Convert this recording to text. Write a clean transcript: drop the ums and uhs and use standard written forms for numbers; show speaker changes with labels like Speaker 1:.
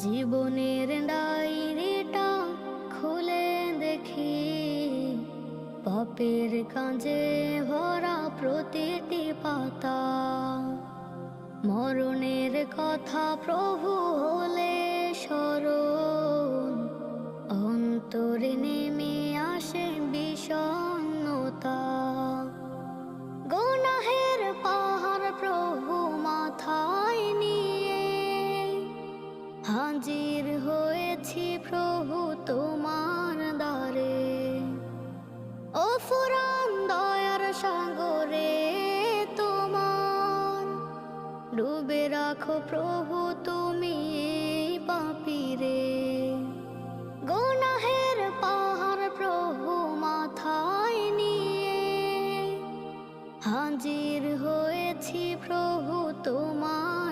Speaker 1: জীবনের ডায়েরিটা খুলে দেখি, পাপের কাঁজে ভরা প্রতিটি পাতা। মরণের কথা প্রভু হলে স্মরণ, অন্তরে নেমে আসে বিষণ্ণতা। গুনাহের পাহাড় প্রভু মাথায় নিয়ে হাজির হয়েছি প্রভু তোমার দ্বারে। ও ফুরান দয়ার সাগরে তোমার, ডুবে রাখো প্রভু তুমি এই পাপীরে। গুনাহের পাহাড় প্রভু মাথায় নিয়ে হাজির হয়েছি প্রভু তোমার